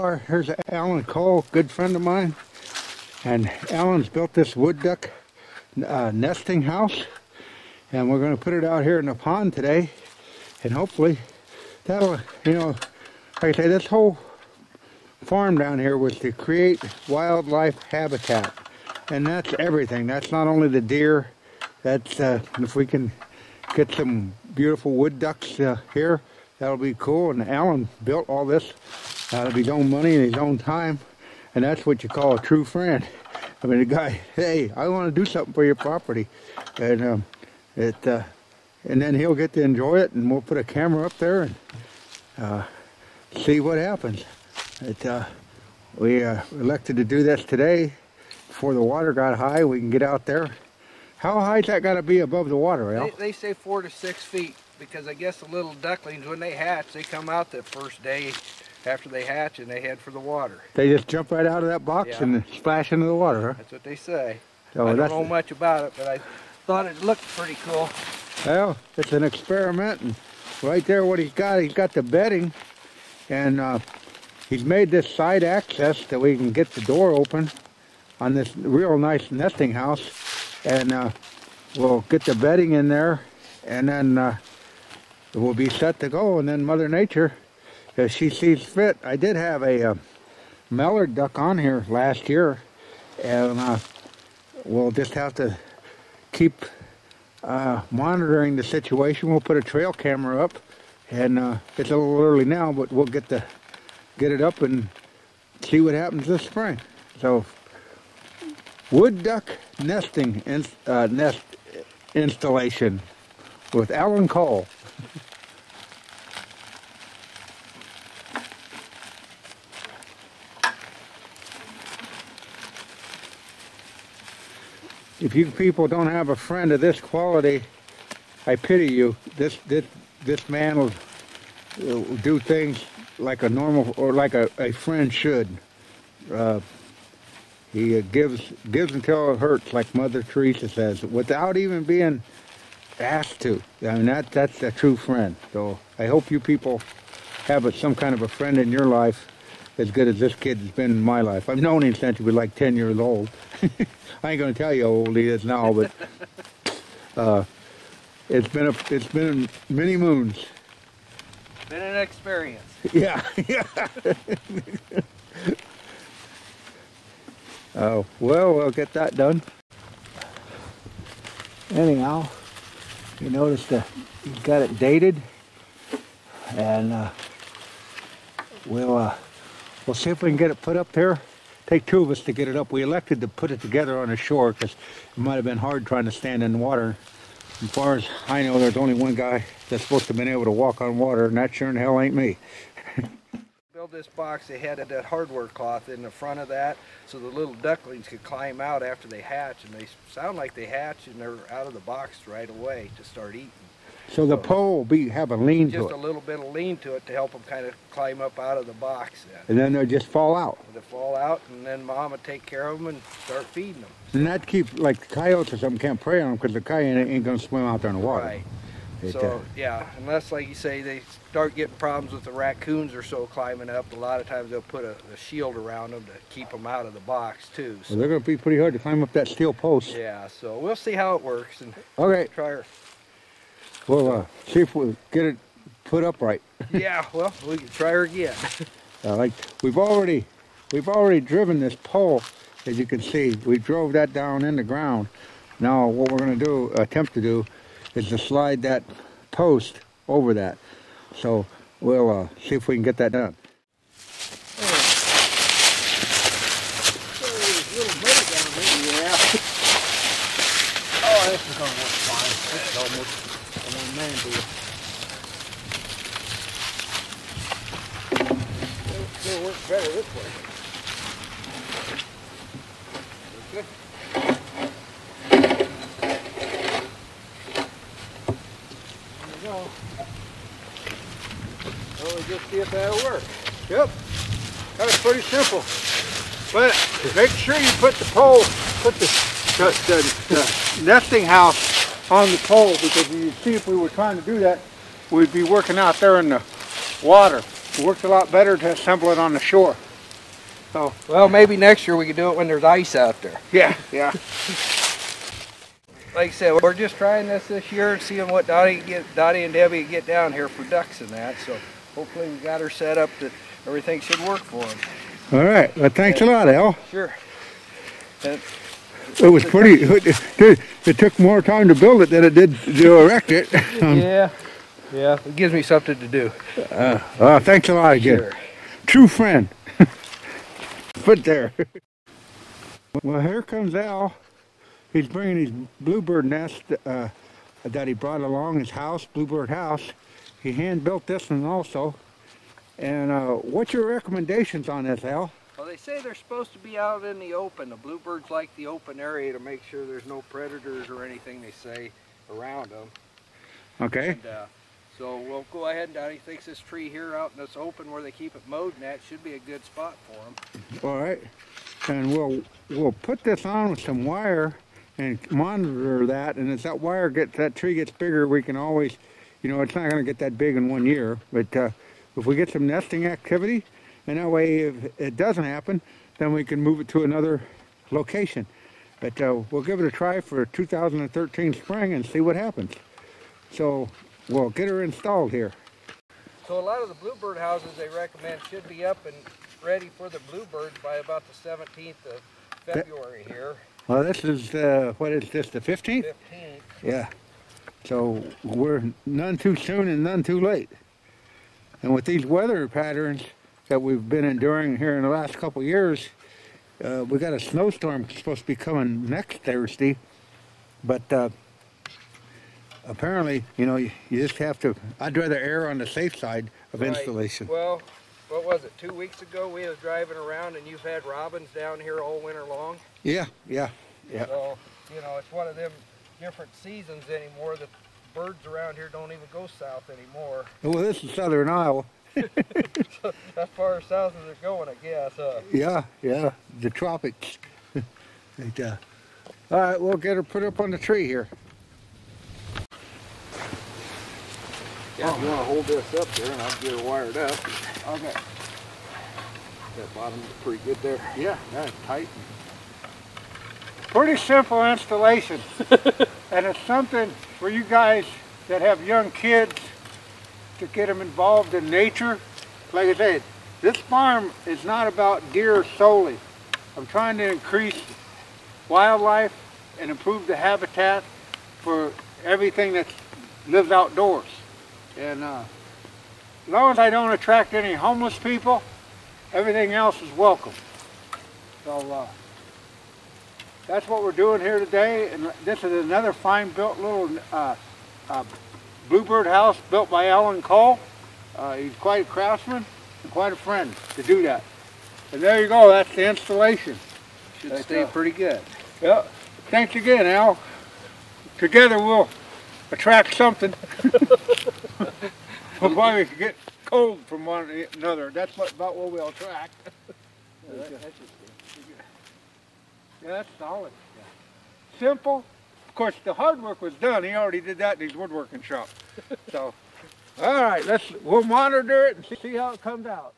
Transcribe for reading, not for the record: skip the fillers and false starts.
are. Here's Alan Cole, good friend of mine. And Alan's built this wood duck nesting house. And we're going to put it out here in the pond today. And hopefully that'll, you know, like I say, this whole farm down here was to create wildlife habitat. And that's everything. That's not only the deer. That's, if we can get some beautiful wood ducks here, that'll be cool. And Alan built all this out of his own money and his own time. And that's what you call a true friend. I mean, the guy, hey, I want to do something for your property. And and then he'll get to enjoy it, and we'll put a camera up there and see what happens. We elected to do this today before the water got high. We can get out there. How high is that got to be above the water, Al? They say 4 to 6 feet, because I guess the little ducklings, when they hatch, they come out the first day after they hatch and they head for the water. They just jump right out of that box and splash into the water, huh? That's what they say. So I don't know much about it, but I thought it looked pretty cool. Well, it's an experiment, and right there what he's got the bedding, and he's made this side access that we can get the door open on this real nice nesting house, and we'll get the bedding in there, and then we'll be set to go. And then Mother Nature, as she sees fit. I did have a mallard duck on here last year, and we'll just have to keep monitoring the situation. We'll put a trail camera up, and it's a little early now, but we'll get it up and see what happens this spring. So, wood duck nesting nest installation with Alan Cole. If you people don't have a friend of this quality, I pity you. This man will do things like a normal, or like a friend should. He gives until it hurts, like Mother Teresa says, without even being asked to. I mean, that's a true friend. So I hope you people have some kind of a friend in your life as good as this kid has been in my life. I've known him since he was like 10 years old. I ain't gonna tell you how old he is now, but it's been many moons. Been an experience. Yeah, yeah. Oh, well, we'll get that done. Anyhow, you notice that he's got it dated, and we'll see if we can get it put up there. Take two of us to get it up. We elected to put it together on the shore because it might have been hard trying to stand in the water. As far as I know, there's only one guy that's supposed to have been able to walk on water, and that sure in hell ain't me. Build this box, they had that hardware cloth in the front of that so the little ducklings could climb out after they hatch, and they sound like they hatch and they're out of the box right away to start eating. So the pole will have a lean to it. Just a little bit of lean to it to help them kind of climb up out of the box. And then they'll just fall out. They'll fall out, and then Mom would take care of them and start feeding them. And that keeps, like the coyotes or something can't prey on them because the coyote ain't going to swim out there in the water. Right. So, yeah, unless, like you say, they start getting problems with the raccoons or so climbing up, a lot of times they'll put a shield around them to keep them out of the box, too. So. Well, they're going to be pretty hard to climb up that steel post. Yeah, so we'll see how it works. And okay. Try her. We'll see if we'll get it put up right. Yeah, well, we can try her again. Like we've already driven this pole, as you can see. We drove that down in the ground. Now what we're going to attempt to do, is to slide that post over that. So we'll see if we can get that done. Oh, this is going to work fine. This is almost a one-man deal. It'll work better this way. Okay. There we go. Well, we'll just see if that'll work. Yep. That was pretty simple. But make sure you put the nesting house on the pole, because you see, if we were trying to do that, we'd be working out there in the water. It works a lot better to assemble it on the shore. Oh, well, maybe next year we can do it when there's ice out there. yeah, yeah. Like I said, we're just trying this year and seeing what Dottie and Debbie get down here for ducks and that. So hopefully we got her set up that everything should work for them. All right. Well, thanks a lot, Al. Sure. And it was pretty. It took more time to build it than it did to erect it. Yeah. It gives me something to do. Thanks a lot again. Sure. True friend. Put there. Well, here comes Al. He's bringing his bluebird nest that he brought along, his house, bluebird house. He hand built this one also. And what's your recommendations on this, Al? Well, they say they're supposed to be out in the open. The bluebirds like the open area to make sure there's no predators or anything, they say, around them. Okay. And, so we'll go ahead and Donnie thinks this tree here out in this open where they keep it mowed and that should be a good spot for them. All right. And we'll put this on with some wire and monitor that. And as that tree gets bigger, we can always, you know, it's not going to get that big in 1 year. But if we get some nesting activity, and that way if it doesn't happen, then we can move it to another location. But we'll give it a try for 2013 spring and see what happens. So we'll get her installed here. So a lot of the bluebird houses they recommend should be up and ready for the bluebirds by about the 17th of February here. Well, this is, what is this, the 15th? 15th. Yeah. So we're none too soon and none too late. And with these weather patterns that we've been enduring here in the last couple of years, we got a snowstorm supposed to be coming next Thursday. But apparently, you know, you just have to, I'd rather err on the safe side of installation. Well, what was it, 2 weeks ago we was driving around and you've had robins down here all winter long? Yeah. So, you know, it's one of them different seasons anymore. The birds around here don't even go south anymore. Well, this is southern Iowa. So as far south as they're going, I guess. Yeah, the tropics. All right, we'll get her put up on the tree here. Yeah, you want to hold this up there and I'll get her wired up. Okay. That bottom's pretty good there. Yeah, that's tight. Pretty simple installation. And it's something for you guys that have young kids to get them involved in nature. Like I said, this farm is not about deer solely. I'm trying to increase wildlife and improve the habitat for everything that lives outdoors. And as long as I don't attract any homeless people, everything else is welcome. So that's what we're doing here today. And this is another fine built little bluebird house built by Alan Cole. He's quite a craftsman and quite a friend to do that. And there you go, that's the installation. Should stay pretty good. Yeah. Thanks again, Al. Together we'll attract something. We'll probably get cold from one another. That's about what we'll attract. Yeah, that's solid. Yeah. Simple. Of course, the hard work was done. He already did that in his woodworking shop. So, all right, we'll monitor it and see how it comes out.